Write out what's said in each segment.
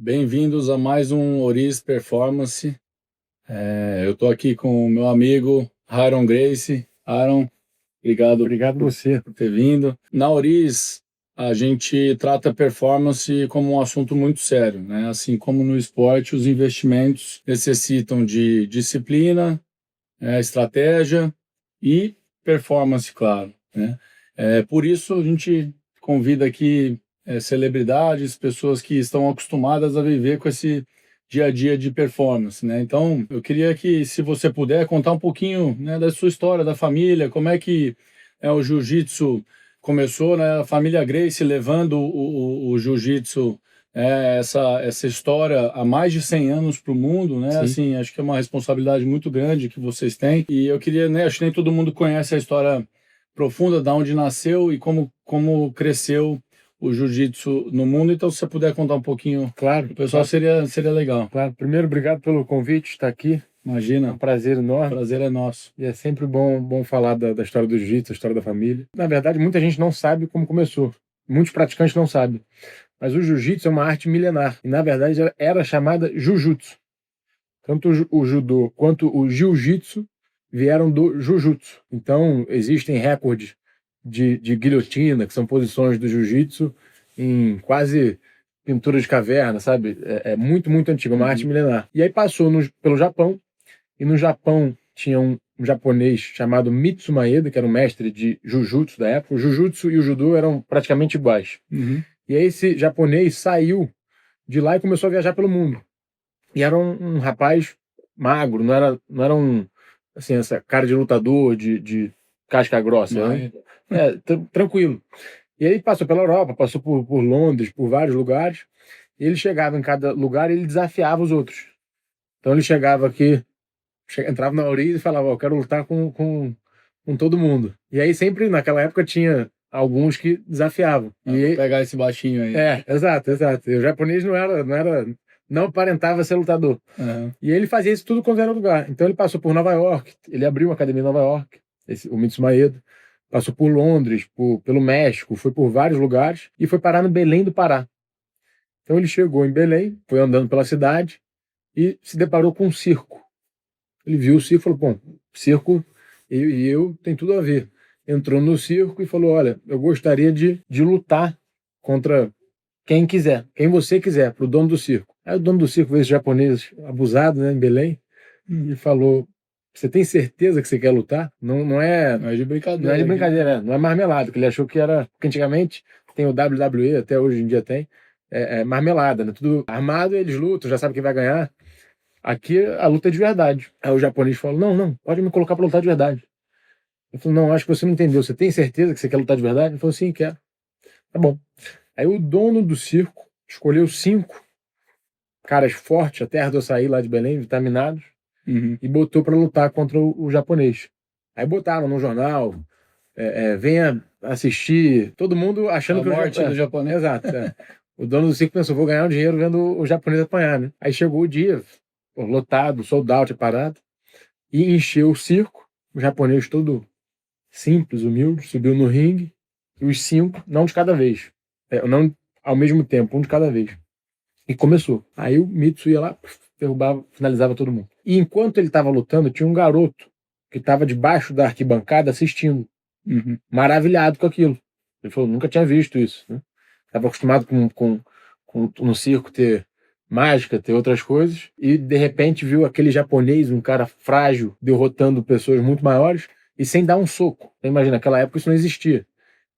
Bem-vindos a mais um Ouriz Performance. Eu estou aqui com o meu amigo Aaron Gracie. Aaron, Obrigado você por ter vindo. Na Ouriz, a gente trata performance como um assunto muito sério, né? Assim como no esporte, os investimentos necessitam de disciplina, estratégia e performance, claro, né? Por isso, a gente convida aqui celebridades, pessoas que estão acostumadas a viver com esse dia a dia de performance, né? Então, eu queria que, se você puder, contar um pouquinho, né, da sua história, da família, como é que o jiu-jitsu começou, né? A família Gracie levando o jiu-jitsu, essa história há mais de 100 anos para o mundo, né? Sim. Assim, acho que é uma responsabilidade muito grande que vocês têm. E eu queria, né? Acho que nem todo mundo conhece a história profunda de onde nasceu e como cresceu o jiu-jitsu no mundo. Então, se você puder contar um pouquinho, Claro, o pessoal seria legal. claro. Primeiro, obrigado pelo convite, estar aqui. É Imagina, um prazer o enorme. prazer é nosso. E é sempre bom falar da história do jiu-jitsu, da história da família. Na verdade, muita gente não sabe como começou. Muitos praticantes não sabem. Mas o jiu-jitsu é uma arte milenar. E, na verdade, era chamada jujutsu. Tanto o judô quanto o jiu-jitsu vieram do jujutsu. Então, existem recordes de guilhotina, que são posições do jiu-jitsu, em quase pintura de caverna, sabe? É muito, muito antigo, uma arte milenar. E aí passou pelo Japão, e no Japão tinha um japonês chamado Mitsu Maeda, que era um mestre de Jujutsu da época. O Jujutsu e o Judô eram praticamente iguais. E aí esse japonês saiu de lá e começou a viajar pelo mundo. E era um rapaz magro, não era um, assim, essa cara de lutador, de casca grossa. Né? Tranquilo. E ele passou pela Europa, passou por Londres, por vários lugares. E ele chegava em cada lugar e ele desafiava os outros. Então ele chegava aqui, entrava na origem e falava: eu quero lutar com todo mundo. E aí sempre, naquela época, tinha alguns que desafiavam. Vou pegar esse baixinho aí. Exato. E o japonês não aparentava ser lutador. E ele fazia isso tudo quando era lugar. Então ele passou por Nova York, ele abriu uma academia em Nova York, o Mitsu Maeda. Passou por Londres, pelo México, foi por vários lugares e foi parar no Belém do Pará. Então ele chegou em Belém, foi andando pela cidade e se deparou com um circo. Ele viu o circo e falou: bom, circo e eu tem tudo a ver. Entrou no circo e falou: olha, eu gostaria de lutar contra quem quiser, quem você quiser, para o dono do circo. Aí o dono do circo veio esse japonês abusado, né, em Belém, e falou: você tem certeza que você quer lutar? Não é de brincadeira. Não é de brincadeira, não é marmelada, que ele achou que era. Porque antigamente tem o WWE, até hoje em dia tem, marmelada, né? Tudo armado, eles lutam, já sabem quem vai ganhar. Aqui a luta é de verdade. Aí o japonês falou: não, pode me colocar para lutar de verdade. Ele falou: não, acho que você não entendeu. Você tem certeza que você quer lutar de verdade? Ele falou: sim, quero. Tá bom. Aí o dono do circo escolheu 5 caras fortes, até do açaí lá de Belém, vitaminados, e botou para lutar contra o japonês. Aí botaram no jornal, venha assistir, todo mundo achando que a morte do japonês. Exato. O dono do circo pensou: vou ganhar um dinheiro vendo o japonês apanhar, né? Aí chegou o dia, lotado, sold out, parado, e encheu o circo. O japonês todo simples, humilde, subiu no ringue, e os 5, não de cada vez, não ao mesmo tempo, um de cada vez. E começou. Aí o Mitsu ia lá, derrubava, finalizava todo mundo. E enquanto ele estava lutando, tinha um garoto que estava debaixo da arquibancada assistindo, maravilhado com aquilo. Ele falou: nunca tinha visto isso. Estava acostumado com no circo ter mágica, ter outras coisas, e de repente viu aquele japonês, um cara frágil, derrotando pessoas muito maiores, e sem dar um soco. Então, imagina, naquela época isso não existia.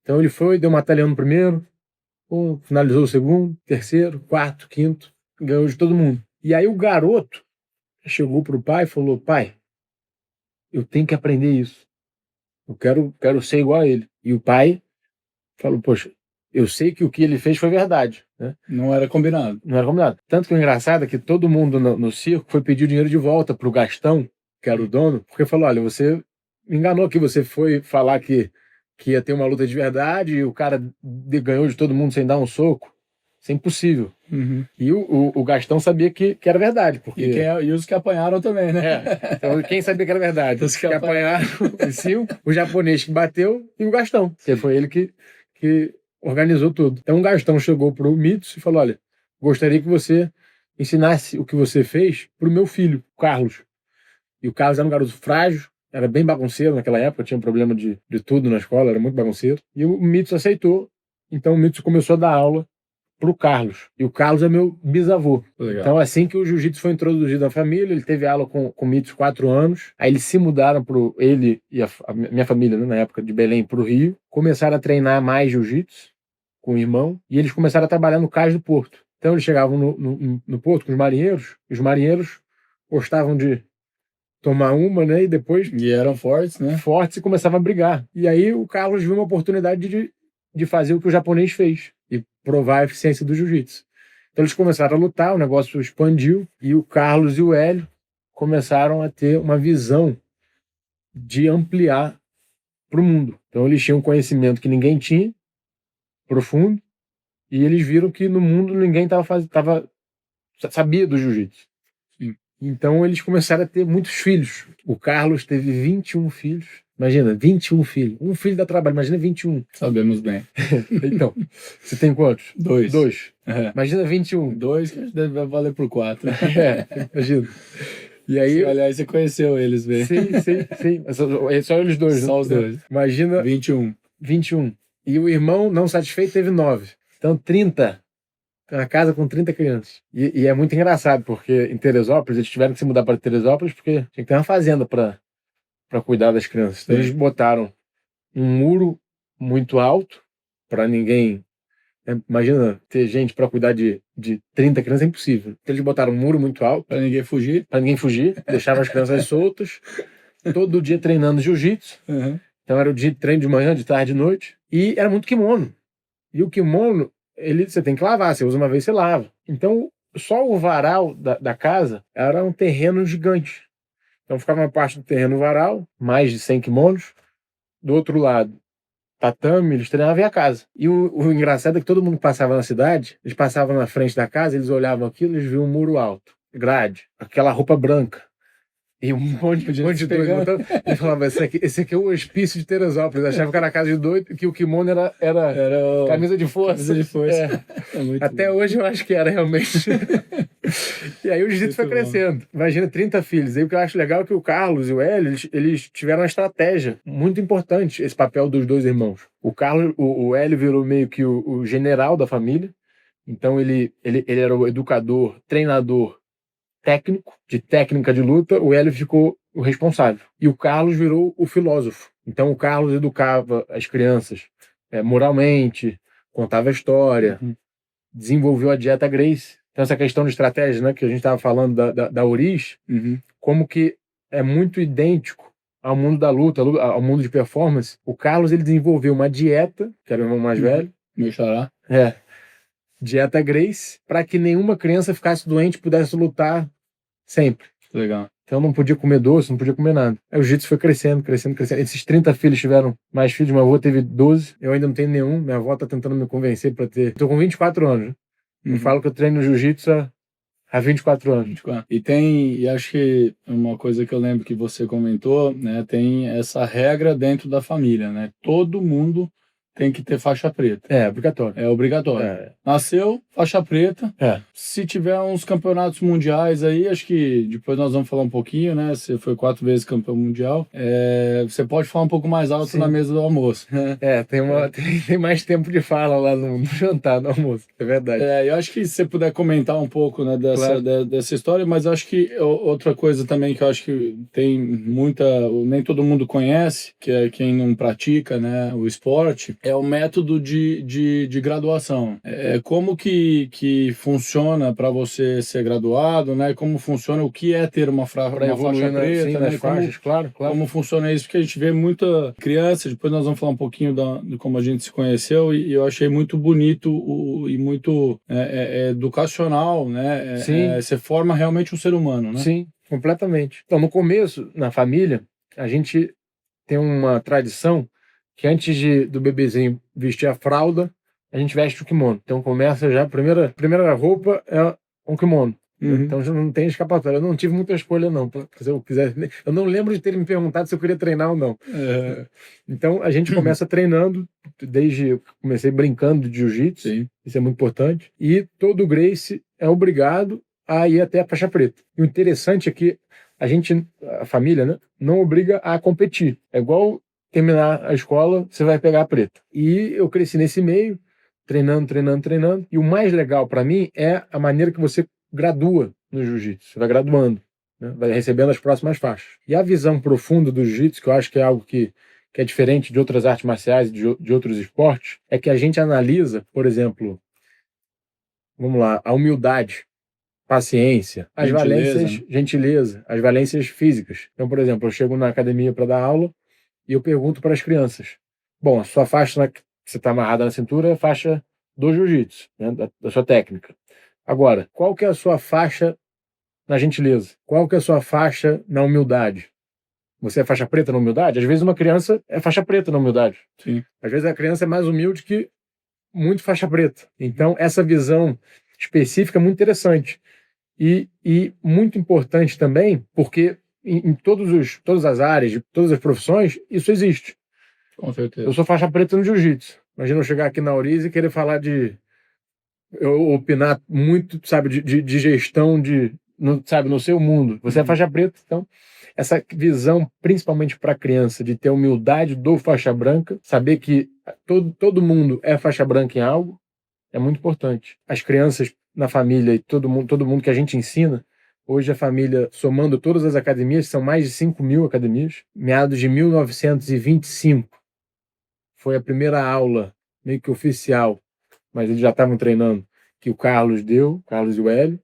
Então ele foi, deu uma italiana no primeiro, finalizou o segundo, terceiro, quarto, quinto, ganhou de todo mundo. E aí o garoto chegou pro pai e falou: pai, eu tenho que aprender isso. Eu quero ser igual a ele. E o pai falou: poxa, eu sei que o que ele fez foi verdade. Né? Não era combinado. Tanto que o engraçado é que todo mundo no circo foi pedir o dinheiro de volta pro Gastão, que era o dono, porque falou: olha, você me enganou aqui, você foi falar que ia ter uma luta de verdade e o cara ganhou de todo mundo sem dar um soco. Isso é impossível. E o Gastão sabia que era verdade. Porque... E os que apanharam também, né? Então, quem sabia que era verdade? Os que apanharam, os 5, o japonês que bateu e o Gastão. Que foi ele que organizou tudo. Então o Gastão chegou pro Mitsu e falou: olha, gostaria que você ensinasse o que você fez pro meu filho, o Carlos. E o Carlos era um garoto frágil, era bem bagunceiro naquela época, tinha um problema de tudo na escola, era muito bagunceiro. E o Mitsu aceitou. Então o Mitsu começou a dar aula pro Carlos. E o Carlos é meu bisavô. Legal. Então, assim que o jiu-jitsu foi introduzido na família, ele teve aula com o Mitsu 4 anos. Aí eles se mudaram ele e a minha família, né, na época de Belém, pro Rio. Começaram a treinar mais jiu-jitsu com o irmão. E eles começaram a trabalhar no cais do porto. Então eles chegavam no porto com os marinheiros. E os marinheiros gostavam de tomar uma, né? E depois... E eram fortes, né? Fortes, e começavam a brigar. E aí o Carlos viu uma oportunidade de fazer o que o japonês fez. E provar a eficiência do jiu-jitsu. Então eles começaram a lutar, o negócio expandiu. E o Carlos e o Hélio começaram a ter uma visão de ampliar para o mundo. Então eles tinham um conhecimento que ninguém tinha, profundo. E eles viram que no mundo ninguém sabia do jiu-jitsu. Então eles começaram a ter muitos filhos. O Carlos teve 21 filhos. Imagina, 21 filhos. Um filho dá trabalho, imagina 21. Sabemos bem. Então, você tem quantos? 2. 2. Imagina 21. 2 que deve valer por 4. Imagina. E aí, aliás, você conheceu eles bem. Sim. Só eles dois. Só os dois. Imagina. 21. E o irmão, não satisfeito, teve 9. Então, 30. Uma casa com 30 crianças. E é muito engraçado, porque em Teresópolis, eles tiveram que se mudar para Teresópolis porque tinha que ter uma fazenda para cuidar das crianças. Então, eles botaram um muro muito alto para ninguém... Imagina ter gente para cuidar de 30 crianças, é impossível. Então, eles botaram um muro muito alto. Para ninguém fugir. Deixavam as crianças soltas. Todo dia treinando jiu-jitsu. Uhum. Então, era o dia de treino de manhã, de tarde, de noite. E era muito kimono. E o kimono... você tem que lavar, você usa uma vez, você lava. Então, só o varal da casa era um terreno gigante. Então, ficava uma parte do terreno varal, mais de 100 kimonos. Do outro lado, tatame, eles treinavam a casa. E o engraçado é que todo mundo que passava na cidade, eles passavam na frente da casa, eles olhavam aquilo, eles viam um muro alto, grade, aquela roupa branca. E um monte de doido. Ele falava, esse aqui é o hospício de Teresópolis. Achava que era a casa de doido, que o kimono era camisa de força. Até hoje eu acho que era realmente. E aí o jiu-jitsu foi crescendo. Imagina 30 filhos. E o que eu acho legal é que o Carlos e o Hélio, eles tiveram uma estratégia muito importante, esse papel dos dois irmãos. O Hélio virou meio que o general da família. Então ele era o educador, treinador, técnico, de técnica de luta. O Hélio ficou o responsável. E o Carlos virou o filósofo. Então o Carlos educava as crianças moralmente, contava a história, desenvolveu a dieta Gracie. Então essa questão de estratégia, né, que a gente estava falando da Oriz, como que é muito idêntico ao mundo da luta, ao mundo de performance. O Carlos, ele desenvolveu uma dieta, que era o irmão mais velho. Meu xará. Dieta Gracie, para que nenhuma criança ficasse doente e pudesse lutar sempre. Legal. Então não podia comer doce, não podia comer nada. Aí o jiu-jitsu foi crescendo. Esses 30 filhos tiveram mais filhos, minha avó teve 12, eu ainda não tenho nenhum, minha avó tá tentando me convencer para ter. Tô com 24 anos, né? Eu falo que eu treino jiu-jitsu há 24 anos. E acho que uma coisa que eu lembro que você comentou, né, tem essa regra dentro da família, né? Todo mundo tem que ter faixa preta. É obrigatório. É obrigatório. Nasceu, faixa preta. Se tiver uns campeonatos mundiais aí, acho que depois nós vamos falar um pouquinho, né? Você foi 4 vezes campeão mundial. Você pode falar um pouco mais alto na mesa do almoço. Tem mais tempo de fala lá no jantar, no almoço. É verdade. Eu acho que se você puder comentar um pouco, né, dessa história, mas acho que outra coisa também que eu acho que tem nem todo mundo conhece, que é quem não pratica, né, o esporte, é o método de graduação. Como que funciona para você ser graduado, né? Como funciona, o que é ter uma faixa preta, nas faixas, claro. Como funciona isso, porque a gente vê muita criança, depois nós vamos falar um pouquinho de como a gente se conheceu, e eu achei muito bonito e muito educacional, né? Você forma realmente um ser humano, né? Sim, completamente. Então, no começo, na família, a gente tem uma tradição que antes do bebezinho vestir a fralda, a gente veste o kimono. Então começa já, a primeira roupa é um kimono. Então já não tem escapatória. Eu não tive muita escolha, não. Se eu quiser. Eu não lembro de ter me perguntado se eu queria treinar ou não. Então a gente começa treinando, desde comecei brincando de jiu-jitsu, isso é muito importante. E todo Gracie é obrigado a ir até a faixa preta. E o interessante é que a família, né, não obriga a competir. É igual terminar a escola, você vai pegar a preta. E eu cresci nesse meio, treinando. E o mais legal para mim é a maneira que você gradua no jiu-jitsu. Você vai graduando, né? Vai recebendo as próximas faixas. E a visão profunda do jiu-jitsu, que eu acho que é algo que é diferente de outras artes marciais e de outros esportes, é que a gente analisa, por exemplo, vamos lá, a humildade, paciência, as valências, gentileza, as valências físicas. Então, por exemplo, eu chego na academia para dar aula e eu pergunto para as crianças: bom, a sua faixa que você está amarrada na cintura é a faixa do jiu-jitsu, né, da sua técnica. Agora, qual que é a sua faixa na gentileza? Qual que é a sua faixa na humildade? Você é faixa preta na humildade? Às vezes uma criança é faixa preta na humildade. Sim. Às vezes a criança é mais humilde que muito faixa preta. Então, essa visão específica é muito interessante. E muito importante também, porque em todas as áreas, de todas as profissões, isso existe. Com certeza. Eu sou faixa preta no jiu-jitsu. Imagina eu chegar aqui na Oriz e querer falar eu opinar muito, sabe, de gestão no seu mundo. Você é faixa preta, então essa visão, principalmente para a criança, de ter humildade do faixa branca, saber que todo mundo é faixa branca em algo, é muito importante. As crianças na família e todo mundo que a gente ensina, hoje a família, somando todas as academias, são mais de 5.000 academias, meados de 1925. Foi a primeira aula, meio que oficial, mas eles já estavam treinando, que o Carlos e o Hélio,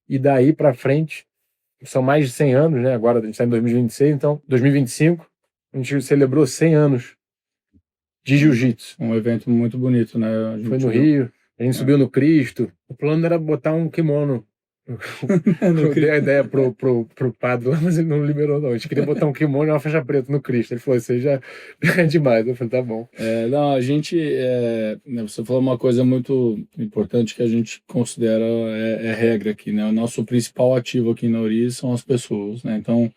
e daí para frente, são mais de 100 anos, né? Agora a gente está em 2026, então 2025, a gente celebrou 100 anos de jiu-jitsu. Um evento muito bonito, né? Foi no Rio, a gente subiu no Cristo, o plano era botar um kimono. Eu dei a ideia pro padre lá, mas ele não liberou, não. A gente queria botar um kimono e uma faixa preta no Cristo. Ele falou: isso aí já é demais. Eu falei: tá bom. Não, a gente. Você falou uma coisa muito importante que a gente considera regra aqui, né? O nosso principal ativo aqui na Oriz são as pessoas, né? Então,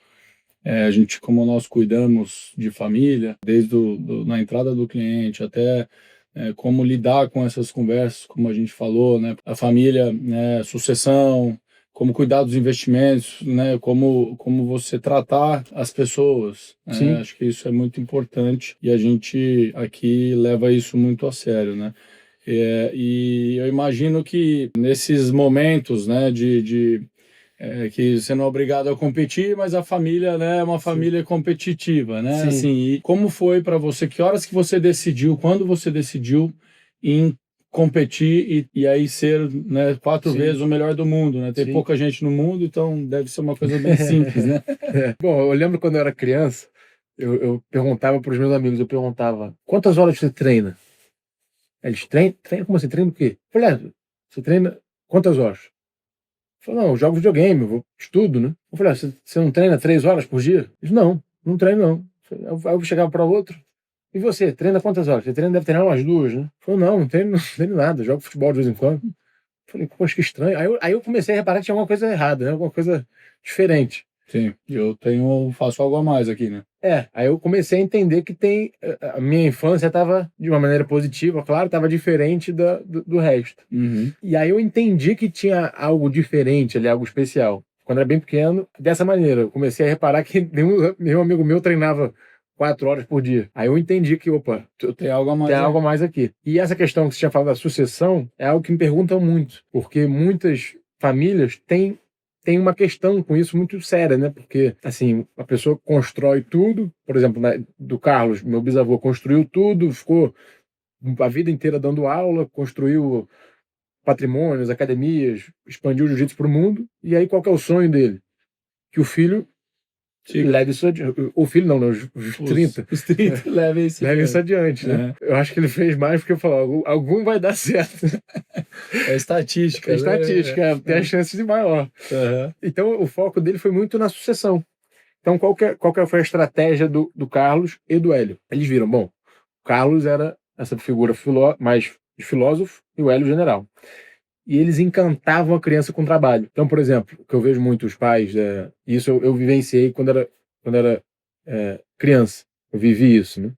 a gente, como nós cuidamos de família, desde na entrada do cliente até como lidar com essas conversas, como a gente falou, né? A família, né? Sucessão, como cuidar dos investimentos, né? Como você tratar as pessoas. Né? Acho que isso é muito importante e a gente aqui leva isso muito a sério, né? E eu imagino que nesses momentos, né? Que você não é obrigado a competir, mas a família, né, é uma família competitiva, né? Sim. Assim, e como foi para você? Que horas que você decidiu? Quando você decidiu em competir e aí ser, né, 4 vezes o melhor do mundo, né? Tem pouca gente no mundo, então deve ser uma coisa bem simples, né? Bom, eu lembro quando eu era criança, eu perguntava para os meus amigos, quantas horas você treina? Eles treinam? Como assim? Treina o quê? Eu falei: você treina quantas horas? Falei: não, eu jogo videogame, eu estudo, né? Eu falei: você não treina 3 horas por dia? Eles: não treino, não. Aí eu chegava para outro: e você, treina quantas horas? Você deve treinar umas 2, né? Eu falei: não treino nada, eu jogo futebol de vez em quando. Eu falei: poxa, que estranho. Aí eu comecei a reparar que tinha alguma coisa errada, né? Alguma coisa diferente. Sim, faço algo a mais aqui, né? Aí eu comecei a entender que a minha infância estava de uma maneira positiva, claro, estava diferente do resto. E aí eu entendi que tinha algo diferente ali, algo especial. Quando era bem pequeno, dessa maneira, eu comecei a reparar que nenhum amigo meu treinava 4 horas por dia. Aí eu entendi que, opa, tem algo a mais, algo a mais aqui. E essa questão que você tinha falado da sucessão é algo que me perguntam muito, porque muitas famílias têm uma questão com isso muito séria, né? Porque, assim, a pessoa constrói tudo, por exemplo, do Carlos, meu bisavô construiu tudo, ficou a vida inteira dando aula, construiu patrimônios, academias, expandiu o jiu-jitsu para o mundo, e aí qual que é o sonho dele? Que o filho leve isso adiante. O filho não, os 30. Os 30 levem isso adiante, né? Eu acho que ele fez mais porque falou: algum vai dar certo. É estatística. É estatística, tem a chance de maior. Então o foco dele foi muito na sucessão. Então qual que foi a estratégia do Carlos e do Hélio? Eles viram: bom, o Carlos era essa figura mais de filósofo e o Hélio general. e eles encantavam a criança com o trabalho. Então, por exemplo, o que eu vejo muito os pais, isso eu vivenciei quando era criança. Eu vivi isso, né?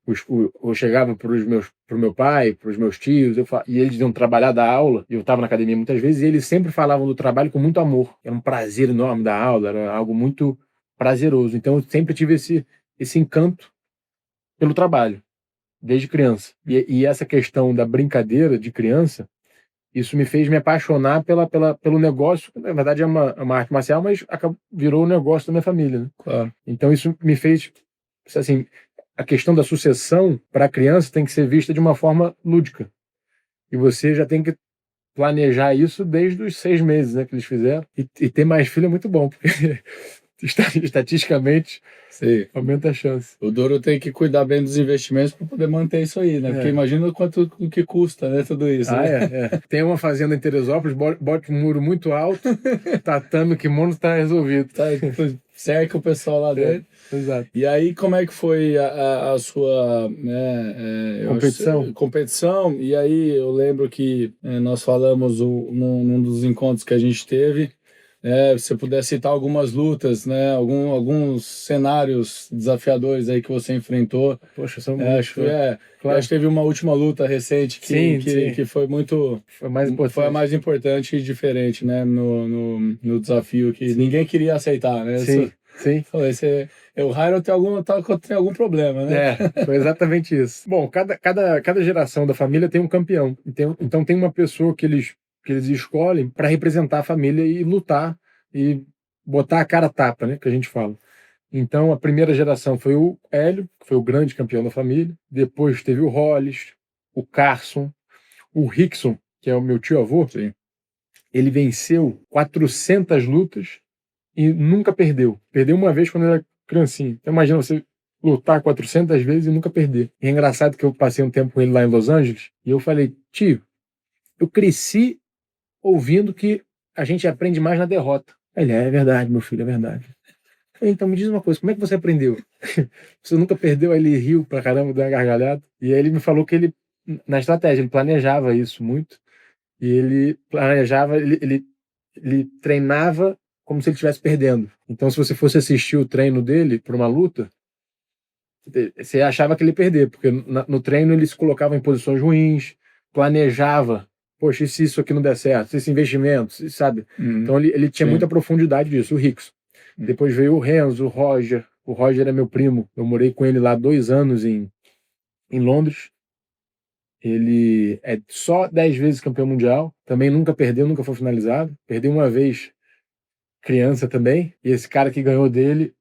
Eu chegava pro meu pai, para os meus tios, e eles iam trabalhar da aula, e eu estava na academia muitas vezes, e eles sempre falavam do trabalho com muito amor. Era um prazer enorme da aula, era algo muito prazeroso. Então, eu sempre tive esse encanto pelo trabalho, desde criança. E essa questão da brincadeira de criança, isso me fez me apaixonar pelo negócio. Na verdade, é uma arte marcial, mas virou o negócio da minha família, né? Claro. Então, isso me fez, assim, a questão da sucessão para a criança tem que ser vista de uma forma lúdica. E você já tem que planejar isso desde os 6 meses, né, que eles fizeram. E ter mais filho é muito bom, porque estatisticamente Sim. aumenta a chance. O duro tem que cuidar bem dos investimentos para poder manter isso aí, né? Porque imagina quanto que custa, né, tudo isso. Né? Tem uma fazenda em Teresópolis, bote um muro muito alto, tatame o kimono, está resolvido. Cerca o pessoal lá dentro. Exato. E aí, como é que foi a sua competição? E aí, eu lembro que nós falamos num dos encontros que a gente teve, se você puder citar algumas lutas, né? Alguns cenários desafiadores aí que você enfrentou. Poxa, são muitos. Claro. Acho que teve uma última luta recente que foi muito... Foi a mais importante e diferente, né? No desafio que ninguém queria aceitar, né? Sim. O Ryan tem algum problema, né? Foi exatamente isso. Bom, cada geração da família tem um campeão. Então tem uma pessoa que eles escolhem para representar a família e lutar e botar a cara a tapa, né? Que a gente fala. Então a primeira geração foi o Hélio, que foi o grande campeão da família. Depois teve o Hollis, o Carson, o Rickson, que é o meu tio-avô. Sim. Ele venceu 400 lutas e nunca perdeu. Perdeu uma vez quando era criancinha. Então imagina você lutar 400 vezes e nunca perder. E é engraçado que eu passei um tempo com ele lá em Los Angeles e eu falei, tio, eu cresci ouvindo que a gente aprende mais na derrota. Ele, é verdade, meu filho, é verdade. Então me diz uma coisa, como é que você aprendeu? Você nunca perdeu? Aí ele riu pra caramba, deu uma gargalhada. E aí ele me falou que ele, na estratégia, ele planejava isso muito. E ele planejava, ele treinava como se ele estivesse perdendo. Então, se você fosse assistir o treino dele para uma luta, você achava que ele ia perder, porque no treino ele se colocava em posições ruins, planejava, poxa, e se isso aqui não der certo, se esse investimento, sabe? Então, ele tinha muita profundidade disso, o Rickson. Depois veio o Renzo, o Roger. O Roger é meu primo, eu morei com ele lá 2 anos em Londres. Ele é só 10 vezes campeão mundial, também nunca perdeu, nunca foi finalizado. Perdeu uma vez criança também, e esse cara que ganhou dele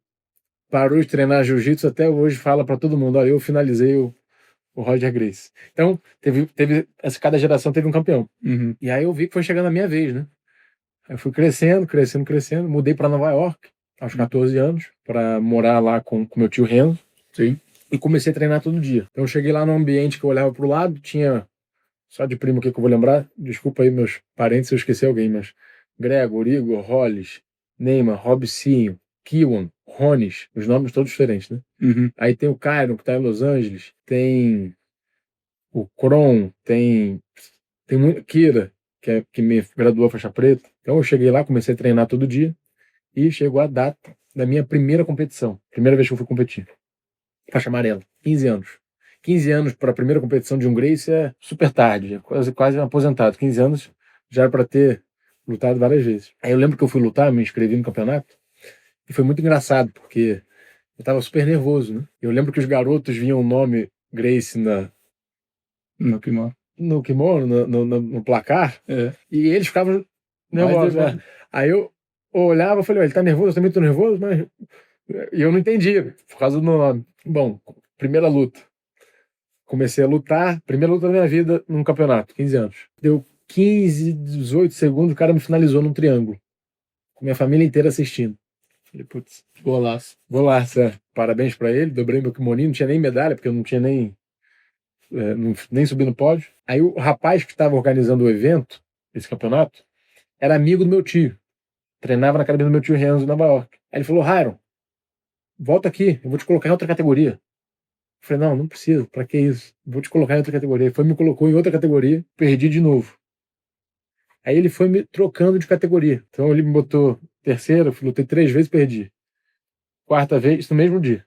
parou de treinar jiu-jitsu, até hoje fala para todo mundo, olha, eu finalizei o Roger Gracie. Então, cada geração teve um campeão. E aí eu vi que foi chegando a minha vez, né? Eu fui crescendo, mudei para Nova York aos 14 anos, para morar lá com meu tio Renzo. Sim. E comecei a treinar todo dia. Então eu cheguei lá num ambiente que eu olhava pro lado, tinha, só de primo aqui que eu vou lembrar, desculpa aí meus parentes se eu esqueci alguém, mas Gregor, Igor, Hollis, Neymar, Robicinho, Kiwan, Ronis, os nomes todos diferentes, né? Aí tem o Cairo, que tá em Los Angeles, tem o Kron, tem muito Kira, que me graduou faixa preta. Então eu cheguei lá, comecei a treinar todo dia e chegou a data da minha primeira competição. Primeira vez que eu fui competir. Faixa amarela, 15 anos. 15 anos para a primeira competição de um Gracie é super tarde, é quase aposentado. 15 anos já era para ter lutado várias vezes. Aí eu lembro que eu fui lutar, me inscrevi no campeonato, e foi muito engraçado, porque eu estava super nervoso, né? Eu lembro que os garotos viam o nome Gracie no kimono, no placar, e eles ficavam nervosos. Aí eu olhava e falei, ele tá nervoso, eu também tô nervoso, mas... E eu não entendia, por causa do nome. Bom, primeira luta. Comecei a lutar, primeira luta da minha vida num campeonato, 15 anos. Deu 15, 18 segundos, o cara me finalizou num triângulo. Com minha família inteira assistindo. Falei, putz, golaço. Parabéns pra ele, dobrei meu kimoninho, não tinha nem medalha, porque eu não tinha nem subi no pódio. Aí o rapaz que estava organizando o evento, esse campeonato, era amigo do meu tio. Treinava na academia do meu tio Renzo em Nova York. Aí ele falou, Ryan, volta aqui, eu vou te colocar em outra categoria. Eu falei, não precisa, pra que isso? Vou te colocar em outra categoria. Ele me colocou em outra categoria, perdi de novo. Aí ele foi me trocando de categoria. Então ele me botou terceira, lutei 3 vezes, perdi. Quarta vez, no mesmo dia,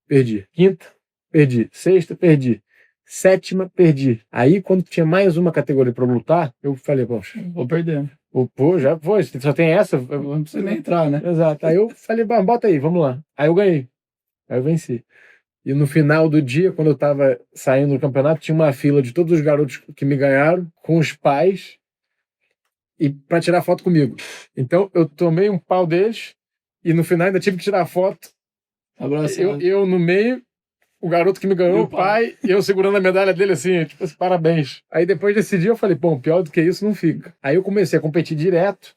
perdi. Quinta, perdi. Sexta, perdi. Sétima, perdi. Aí, quando tinha mais uma categoria para lutar, eu falei, poxa, vou perder. Pô, já foi, só tem essa. Não precisa nem entrar, né? Exato. Aí eu falei, bota aí, vamos lá. Aí eu ganhei. Aí eu venci. E no final do dia, quando eu tava saindo do campeonato, tinha uma fila de todos os garotos que me ganharam, com os pais, e para tirar foto comigo. Então eu tomei um pau deles, e no final ainda tive que tirar foto. Eu no meio, o garoto que me ganhou, o pai, e eu segurando a medalha dele assim, tipo assim, parabéns. Aí depois desse dia eu falei, bom, pior do que isso não fica. Aí eu comecei a competir direto.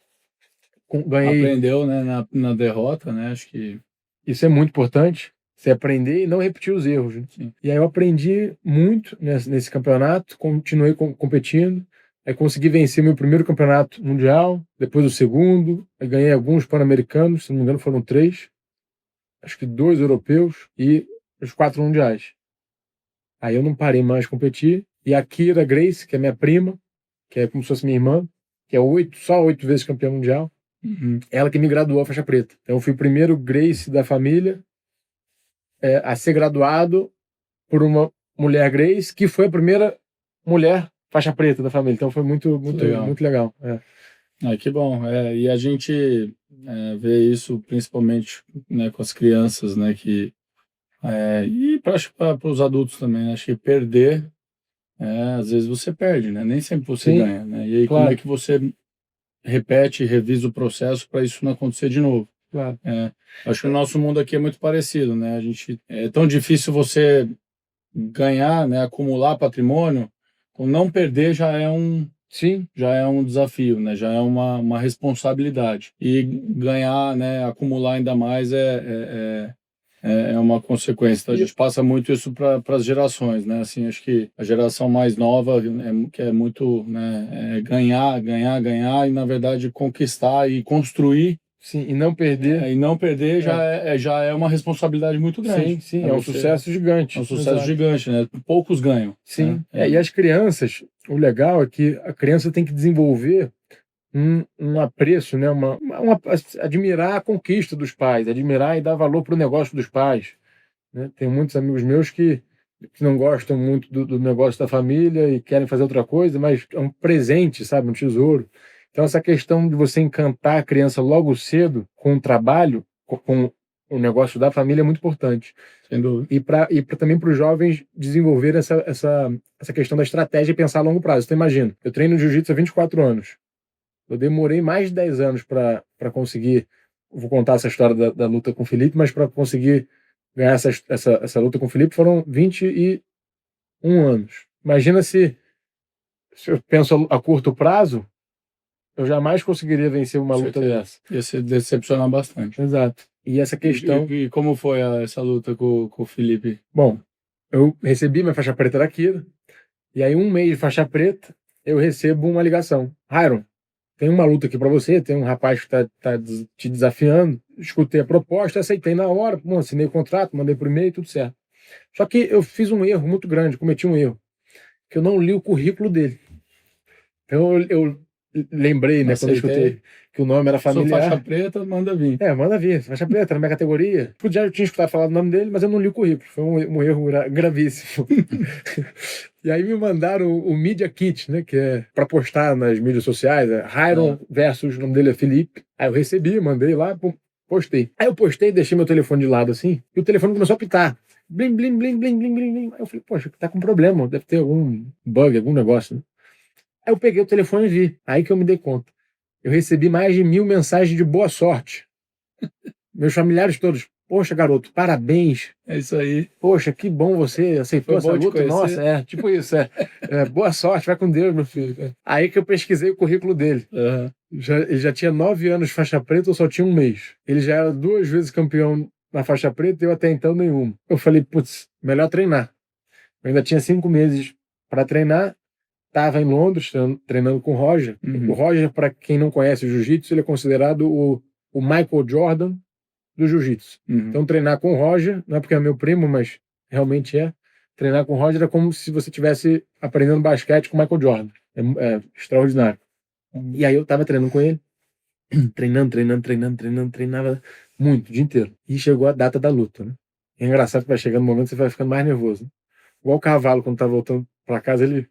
Ganhei. Aprendeu, né, na derrota, né? Acho que isso é muito importante. Você aprender e não repetir os erros. Né? E aí eu aprendi muito nesse campeonato, continuei competindo. Aí consegui vencer meu primeiro campeonato mundial, depois o segundo, aí ganhei alguns pan-americanos, se não me engano foram 3, acho que 2 europeus e os 4 mundiais. Aí eu não parei mais de competir, e a Kira Grace, que é minha prima, que é como se fosse minha irmã, que é só 8 vezes campeã mundial, ela que me graduou a faixa preta. Então eu fui o primeiro Grace da família a ser graduado por uma mulher Grace, que foi a primeira mulher faixa preta da família. Então foi muito legal. Muito legal. Que bom. E a gente vê isso principalmente, né, com as crianças, né, e para os adultos também. Né? Acho que perder, às vezes você perde, né? Nem sempre você ganha. Né? E aí como é que você repete, revisa o processo para isso não acontecer de novo? Claro. Acho que o nosso mundo aqui é muito parecido, né? É tão difícil você ganhar, né, acumular patrimônio, então não perder já é um desafio, né? Já é uma responsabilidade. E ganhar, né, acumular ainda mais é uma consequência. Então, a gente passa muito isso para as gerações, né? Assim, acho que a geração mais nova quer muito, né, ganhar e na verdade conquistar e construir. Sim, e não perder. E não perder já é uma responsabilidade muito grande. Sim, é um sucesso gigante. É um sucesso gigante, né? Poucos ganham. Sim. Né? E as crianças, o legal é que a criança tem que desenvolver um apreço, né? Admirar a conquista dos pais, admirar e dar valor para o negócio dos pais. Né? Tem muitos amigos meus que não gostam muito do negócio da família e querem fazer outra coisa, mas é um presente, sabe? Um tesouro. Então, essa questão de você encantar a criança logo cedo com o trabalho, com o negócio da família é muito importante. E também para os jovens desenvolver essa questão da estratégia e pensar a longo prazo. Então, imagina, eu treino jiu-jitsu há 24 anos. Eu demorei mais de 10 anos para conseguir, vou contar essa história da luta com o Felipe, mas para conseguir ganhar essa luta com o Felipe foram 21 anos. Imagina se eu penso a curto prazo, eu jamais conseguiria vencer uma luta dessa. Ia se decepcionar bastante. Exato. E essa questão... E como foi essa luta com o Felipe? Bom, eu recebi minha faixa preta da Kira, e aí 1 mês de faixa preta, eu recebo uma ligação. Iron, tem uma luta aqui para você, tem um rapaz que tá te desafiando, escutei a proposta, aceitei na hora, assinei o contrato, mandei por e-mail, tudo certo. Só que eu fiz um erro muito grande, cometi um erro, que eu não li o currículo dele. Então eu lembrei, né, quando eu escutei que o nome era familiar. Sou faixa preta, manda vir. Manda vir, faixa preta, na minha categoria. Já tinha escutado falar do nome dele, mas eu não li o currículo. Foi um erro gravíssimo. E aí me mandaram o Media Kit, né, que é para postar nas mídias sociais, Iron versus, o nome dele é Felipe. Aí eu recebi, mandei lá, postei. Aí eu postei, deixei meu telefone de lado assim, e o telefone começou a pitar. Blim, blim, blim, blim, blim, blim. Aí eu falei, poxa, tá com problema, deve ter algum bug, algum negócio, né? Aí eu peguei o telefone e vi. Aí que eu me dei conta. Eu recebi mais de 1000 mensagens de boa sorte. Meus familiares todos. Poxa, garoto, parabéns. É isso aí. Poxa, que bom você aceitou essa luta. Nossa, tipo isso. Boa sorte, vai com Deus, meu filho. Aí que eu pesquisei o currículo dele. Ele já tinha 9 anos de faixa preta, eu só tinha 1 mês. Ele já era 2 vezes campeão na faixa preta e eu até então nenhuma. Eu falei, putz, melhor treinar. Eu ainda tinha 5 meses para treinar. Estava em Londres treinando com o Roger. O Roger, para quem não conhece o jiu-jitsu, ele é considerado o Michael Jordan do jiu-jitsu. Então, treinar com o Roger, não é porque é meu primo, mas realmente treinar com o Roger é como se você estivesse aprendendo basquete com o Michael Jordan. É extraordinário. E aí eu tava treinando com ele, treinava muito, o dia inteiro. E chegou a data da luta, né? É engraçado que vai chegando um momento que você vai ficando mais nervoso, né? Igual o cavalo, quando tá voltando pra casa, ele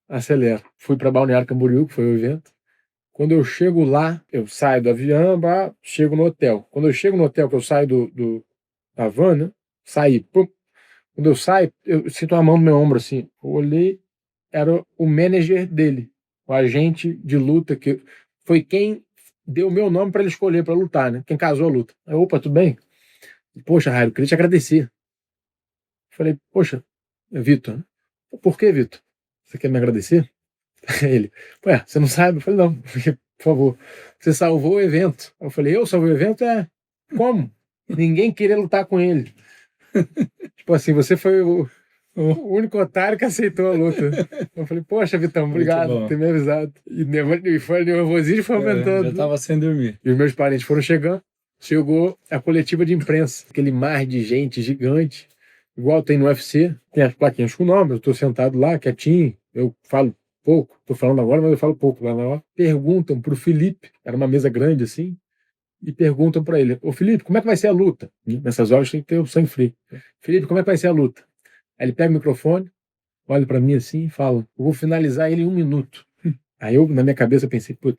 acelera. Fui pra Balneário Camboriú, que foi o evento. Quando eu chego lá, eu saio do avião, chego no hotel. Quando eu chego no hotel, que eu saio da van, né? Saí. Pum. Quando eu saio, eu sinto uma mão no meu ombro, assim. Eu olhei, era o manager dele, o agente de luta, que foi quem deu o meu nome para ele escolher para lutar, né? Quem casou a luta. Aí, opa, tudo bem? Poxa, Raio, eu queria te agradecer. Falei, poxa, Vitor. Por que, Vitor? Você quer me agradecer? Ele, ué, você não sabe? Eu falei, não, por favor, você salvou o evento. Eu falei, eu salvei o evento? Como? Ninguém queria lutar com ele. Tipo assim, você foi o único otário que aceitou a luta. Eu falei, poxa, Vitão, obrigado por ter me avisado. E foi nervosismo, foi aumentando. Já estava sem dormir. E os meus parentes foram chegando. Chegou a coletiva de imprensa, aquele mar de gente gigante, igual tem no UFC, tem as plaquinhas com o nome, eu estou sentado lá, quietinho, eu falo pouco, estou falando agora, mas eu falo pouco lá na hora. Perguntam pro Felipe, era uma mesa grande assim, e perguntam para ele, ô Felipe, como é que vai ser a luta? Nessas horas tem que ter o sangue frio. Felipe, como é que vai ser a luta? Aí ele pega o microfone, olha para mim assim e fala, eu vou finalizar ele em 1 minuto. Aí eu, na minha cabeça, pensei, putz,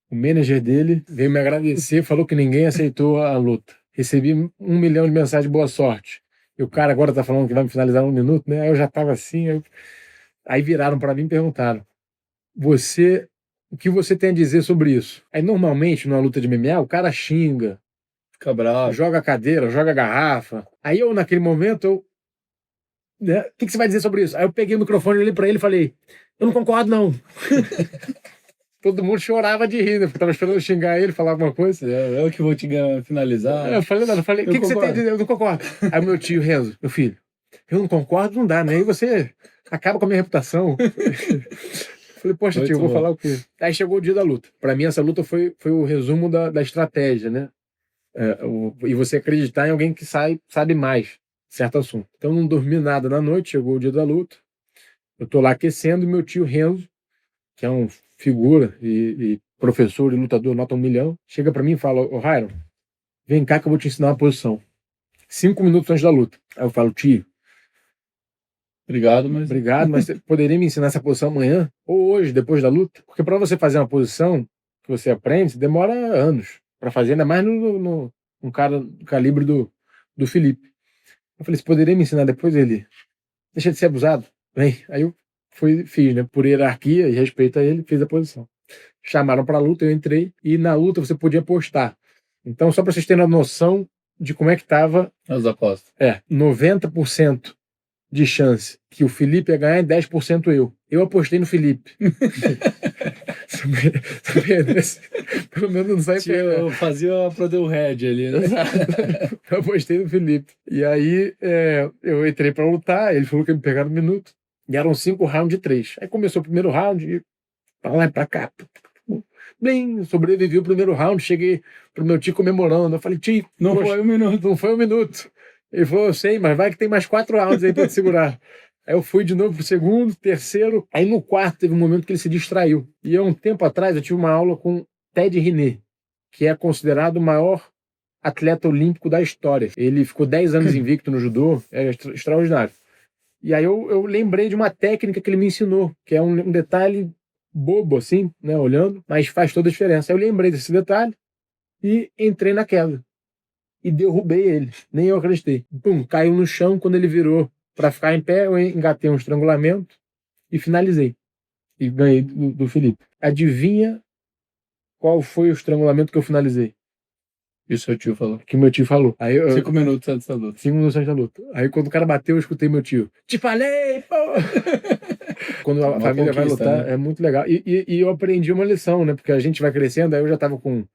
o manager dele veio me agradecer, falou que ninguém aceitou a luta. Recebi 1 milhão de mensagens de boa sorte. E o cara agora tá falando que vai me finalizar em 1 minuto, né? Aí eu já tava assim. Aí viraram para mim e perguntaram: o que você tem a dizer sobre isso? Aí normalmente, numa luta de MMA, o cara xinga, fica bravo, joga a cadeira, joga a garrafa. Aí eu, naquele momento, né? O que você vai dizer sobre isso? Aí eu peguei o microfone, olhei para ele e falei: eu não concordo, não. Todo mundo chorava de rir, né? Porque tava esperando eu xingar ele, falar alguma coisa. Eu que vou te finalizar. Eu falei, nada, o que você tem a dizer? Eu não concordo. Aí o meu tio, Renzo, meu filho, eu não concordo, não dá, né? Aí você acaba com a minha reputação. Falei, poxa, tio, eu vou falar o quê? Aí chegou o dia da luta. Pra mim, essa luta foi o resumo da estratégia, né? E você acreditar em alguém que sabe mais certo assunto. Então, não dormi nada na noite, chegou o dia da luta. Eu tô lá aquecendo e meu tio Renzo, que é um figura e professor e lutador nota 1 milhão, chega pra mim e fala, ô Ryan, vem cá que eu vou te ensinar uma posição. 5 minutos antes da luta. Aí eu falo, tio, obrigado, mas você poderia me ensinar essa posição amanhã? Ou hoje, depois da luta? Porque para você fazer uma posição que você aprende, demora anos para fazer, ainda mais num cara do calibre do Felipe. Eu falei, você poderia me ensinar depois? Ele, deixa de ser abusado. Vem. Aí eu fiz, né? Por hierarquia e respeito a ele, fiz a posição. Chamaram para a luta, eu entrei, e na luta você podia apostar. Então, só para vocês terem a noção de como é que estava as apostas. 90% de chance que o Felipe ia ganhar e 10% eu. Eu apostei no Felipe. Pelo menos não sai perdendo. Eu fazia para o head ali, né? Eu apostei no Felipe. E aí eu entrei para lutar, ele falou que ia me pegar no minuto. E eram 5 rounds de 3. Aí começou o primeiro round, e pra lá e pra cá. Bem, sobrevivi o primeiro round, cheguei pro meu tio comemorando. Eu falei, tio, não foi 1 minuto. Não foi 1 minuto. Ele falou, eu sei, mas vai que tem mais 4 rounds aí pra te segurar. Aí eu fui de novo pro segundo, terceiro. Aí no quarto teve um momento que ele se distraiu. E há um tempo atrás eu tive uma aula com Ted Riné, que é considerado o maior atleta olímpico da história. Ele ficou 10 anos invicto no judô, é extraordinário. E aí eu lembrei de uma técnica que ele me ensinou, que é um detalhe bobo assim, né, olhando, mas faz toda a diferença. Aí eu lembrei desse detalhe e entrei na queda. E derrubei ele. Nem eu acreditei. Pum, caiu no chão. Quando ele virou para ficar em pé, eu engatei um estrangulamento e finalizei. E ganhei do Felipe. Adivinha qual foi o estrangulamento que eu finalizei? Isso o tio falou. Que meu tio falou. Aí 5 minutos antes da luta. 5 minutos antes da luta. Aí quando o cara bateu, eu escutei meu tio. Te falei, pô! Quando a família vai lutar, né? É muito legal. E eu aprendi uma lição, né? Porque a gente vai crescendo, aí eu já tava com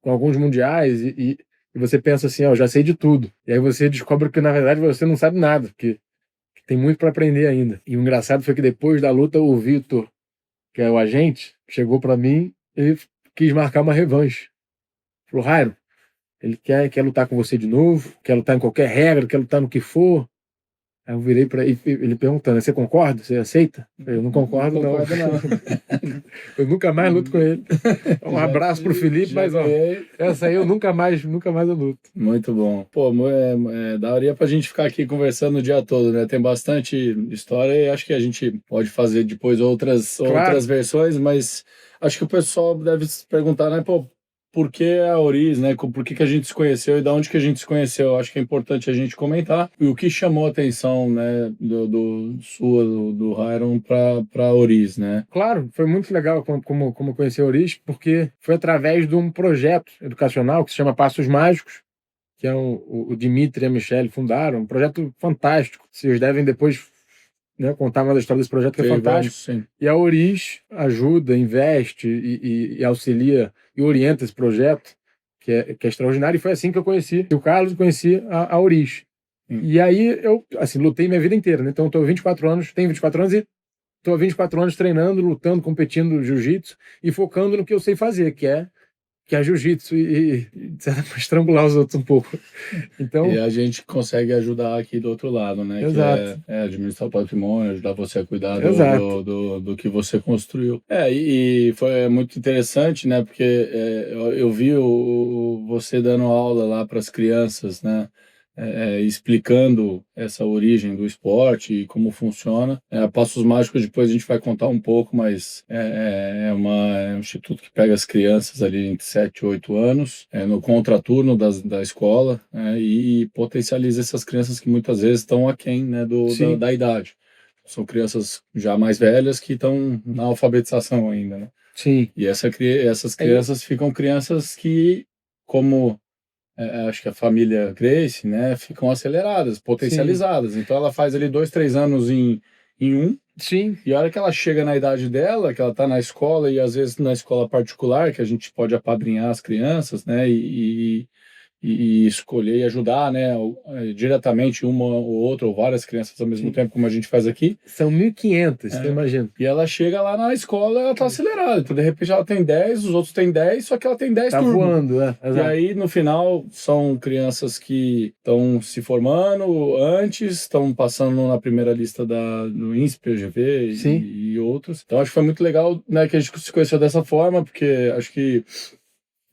alguns mundiais e você pensa assim, ó, eu já sei de tudo. E aí você descobre que, na verdade, você não sabe nada, porque tem muito para aprender ainda. E o engraçado foi que depois da luta, o Vitor, que é o agente, chegou para mim e quis marcar uma revanche. Falou, Rairo, ele quer lutar com você de novo, quer lutar em qualquer regra, quer lutar no que for. Aí eu virei para ele perguntando, você concorda? Você aceita? Eu não concordo, não. Eu nunca mais luto com ele. Um abraço pro Felipe, mas ó, essa aí eu nunca mais eu luto. Muito bom. Pô, daria pra gente ficar aqui conversando o dia todo, né? Tem bastante história e acho que a gente pode fazer depois outras versões, mas acho que o pessoal deve se perguntar, né? Pô, por que a Oriz, né? Por que a gente se conheceu e da onde que a gente se conheceu? Acho que é importante a gente comentar. E o que chamou a atenção, né, do Hiron para a Oriz, né? Claro, foi muito legal como conhecer a Oriz, porque foi através de um projeto educacional que se chama Passos Mágicos, que é o Dimitri e a Michelle fundaram, um projeto fantástico. Vocês devem depois, né, contar mais a história desse projeto, que é fantástico. Sim. E a Oriz ajuda, investe e auxilia e orienta esse projeto, que é extraordinário. E foi assim que eu conheci o Carlos e conheci a Oriz. E aí eu, assim, lutei minha vida inteira, né? Então eu tenho 24 anos e estou há 24 anos treinando, lutando, competindo jiu-jitsu e focando no que eu sei fazer, que é jiu-jitsu e de certa forma, estrangular os outros um pouco. Então, e a gente consegue ajudar aqui do outro lado, né? Exato. Que é administrar o patrimônio, ajudar você a cuidar do que você construiu. E foi muito interessante, né? Porque eu vi você dando aula lá para as crianças, né? Explicando essa origem do esporte e como funciona. Passos Mágicos depois a gente vai contar um pouco, mas é um instituto que pega as crianças ali entre 7 e 8 anos, no contraturno da escola, e potencializa essas crianças que muitas vezes estão aquém, né, da idade. São crianças já mais velhas que estão na alfabetização ainda, né? Sim. E essas crianças ficam crianças que, como acho que a família Gracie, né, ficam aceleradas, potencializadas. Sim. Então ela faz ali 2, 3 anos em um. Sim. E a hora que ela chega na idade dela, que ela está na escola, e às vezes na escola particular, que a gente pode apadrinhar as crianças, né, e escolher e ajudar, né, diretamente uma ou outra, ou várias crianças ao mesmo tempo, como a gente faz aqui. São 1.500, você imagina. E ela chega lá na escola, ela tá acelerada. Então, de repente, ela tem 10, os outros têm 10, só que ela tem 10 tá turmas. Voando, E aí, no final, são crianças que estão se formando antes, estão passando na primeira lista do INSPE, PGV e outros. Então, acho que foi muito legal, né, que a gente se conheceu dessa forma, porque acho que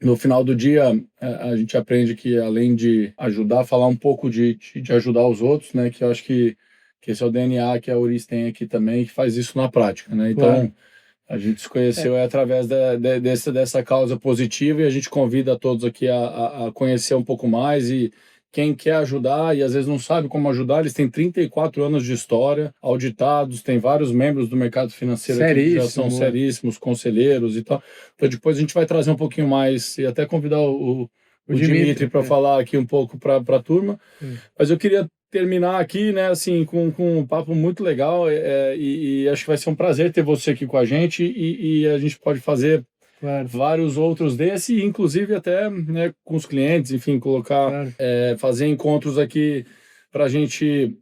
no final do dia, a gente aprende que, além de ajudar, falar um pouco de ajudar os outros, né? Que eu acho que esse é o DNA que a Oriz tem aqui também, que faz isso na prática, né? Então, a gente se conheceu através dessa causa positiva, e a gente convida todos aqui a conhecer um pouco mais. E quem quer ajudar e às vezes não sabe como ajudar, eles têm 34 anos de história, auditados, tem vários membros do mercado financeiro aqui que já são seríssimos, conselheiros e tal. Então depois a gente vai trazer um pouquinho mais e até convidar o Dimitri para falar aqui um pouco para a turma. Mas eu queria terminar aqui, né, assim, com um papo muito legal, e acho que vai ser um prazer ter você aqui com a gente, e a gente pode fazer vários outros desses, inclusive até, né, com os clientes, enfim, fazer encontros aqui para a gente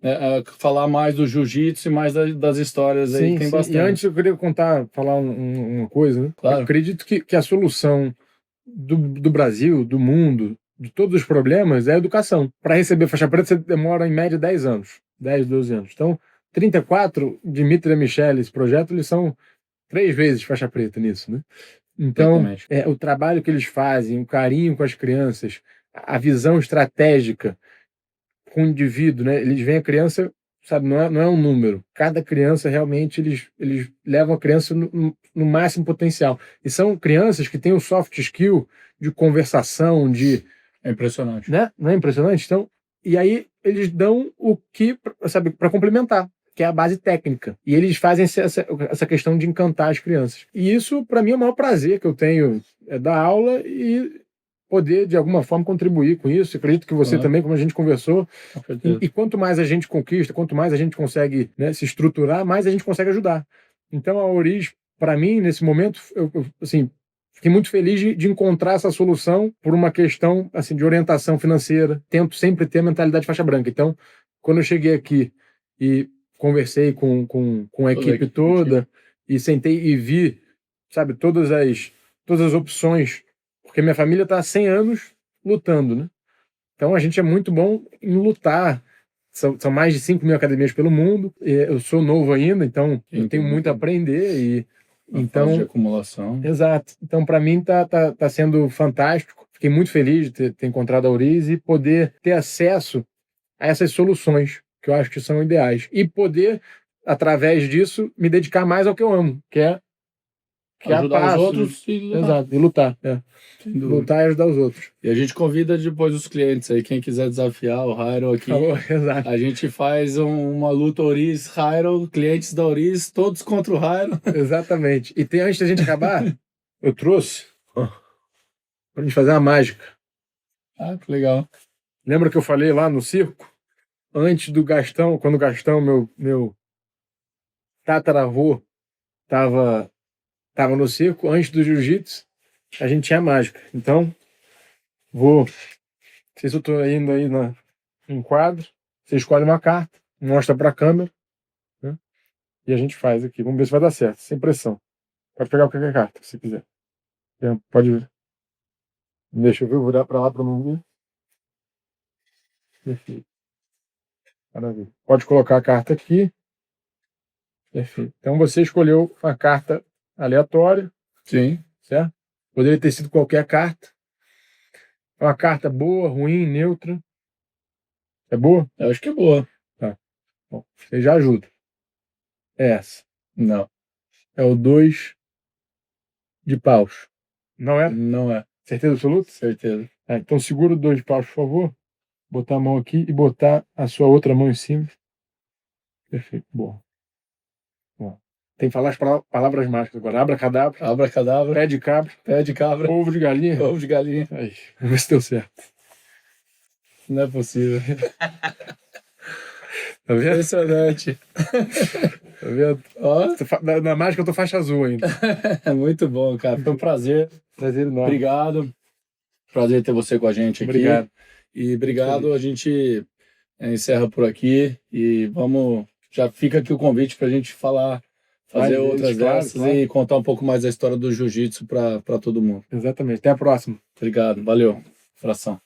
falar mais do jiu-jitsu e mais das histórias aí que tem bastante. E antes eu queria falar uma coisa, né? Claro. Eu acredito que a solução do Brasil, do mundo, de todos os problemas é a educação. Para receber faixa preta, você demora em média 10 anos, 10, 12 anos. Então, 34, Dimitri e Michelle, esse projeto, eles são 3 vezes faixa preta nisso, né? Então, o trabalho que eles fazem, o carinho com as crianças, a visão estratégica com o indivíduo, né? Eles veem a criança, sabe, não é um número. Cada criança, realmente, eles levam a criança no máximo potencial. E são crianças que têm o soft skill de conversação, É impressionante. Né? Não é impressionante? Então, e aí eles dão o que, sabe, para complementar, que é a base técnica. E eles fazem essa questão de encantar as crianças. E isso, para mim, é o maior prazer que eu tenho, dar aula e poder, de alguma forma, contribuir com isso. Eu acredito que você também, como a gente conversou. E quanto mais a gente conquista, quanto mais a gente consegue, né, se estruturar, mais a gente consegue ajudar. Então, a Oriz, para mim, nesse momento, eu assim, fiquei muito feliz de encontrar essa solução por uma questão, assim, de orientação financeira. Tento sempre ter a mentalidade faixa branca. Então, quando eu cheguei aqui e conversei com a equipe toda e sentei e vi, sabe, todas as opções, porque minha família está há 100 anos lutando, né? Então a gente é muito bom em lutar, são mais de 5.000 academias pelo mundo. Eu sou novo ainda, então eu tenho muito a aprender. E então, de acumulação. Exato. Então, para mim, tá sendo fantástico. Fiquei muito feliz de ter encontrado a Aurize e poder ter acesso a essas soluções, que eu acho que são ideais. E poder, através disso, me dedicar mais ao que eu amo, que é ajudar os outros e lutar. Exato, e lutar. Lutar e ajudar os outros. E a gente convida depois os clientes aí, quem quiser desafiar o Hyro aqui. Exato. A gente faz uma luta Aurize-Hyro, clientes da Aurize, todos contra o Hyro. Exatamente. E antes da gente acabar, eu trouxe pra gente fazer uma mágica. Ah, que legal. Lembra que eu falei lá no circo? Antes do Gastão, quando o Gastão, meu tataravô, tava no circo, antes do jiu-jitsu, a gente tinha mágica. Então, não sei se eu tô indo aí em quadro, você escolhe uma carta, mostra pra câmera, né? E a gente faz aqui. Vamos ver se vai dar certo, sem pressão. Pode pegar qualquer carta, se quiser. Pode ver. Deixa eu ver, vou virar pra lá pra não ver. Perfeito. Maravilha. Pode colocar a carta aqui. Perfeito. Então você escolheu uma carta aleatória. Sim. Certo? Poderia ter sido qualquer carta. É uma carta boa, ruim, neutra. É boa? Eu acho que é boa. Tá. Bom, você já ajuda. É essa. Não. É o 2 de paus. Não é? Não é. Certeza absoluta? Certeza. Então segura o 2 de paus, por favor. Botar a mão aqui e botar a sua outra mão em cima. Perfeito. Bom. Tem que falar as palavras mágicas agora. Abracadabra. Abracadabra. Pé de cabra. Pé de cabra. Ovo de galinha. Ovo de galinha. Aí, vamos ver se deu certo. Não é possível. Tá vendo? Impressionante. Tá vendo? Ó. Na mágica eu tô faixa azul ainda. É muito bom, cara. Foi um prazer. Prazer enorme. Obrigado. Prazer ter você com a gente aqui. Obrigado. E obrigado. A gente encerra por aqui e vamos. Já fica aqui o convite para a gente fazer outras dessas e contar um pouco mais da história do jiu-jitsu para todo mundo. Exatamente. Até a próxima. Obrigado. Valeu. Fração.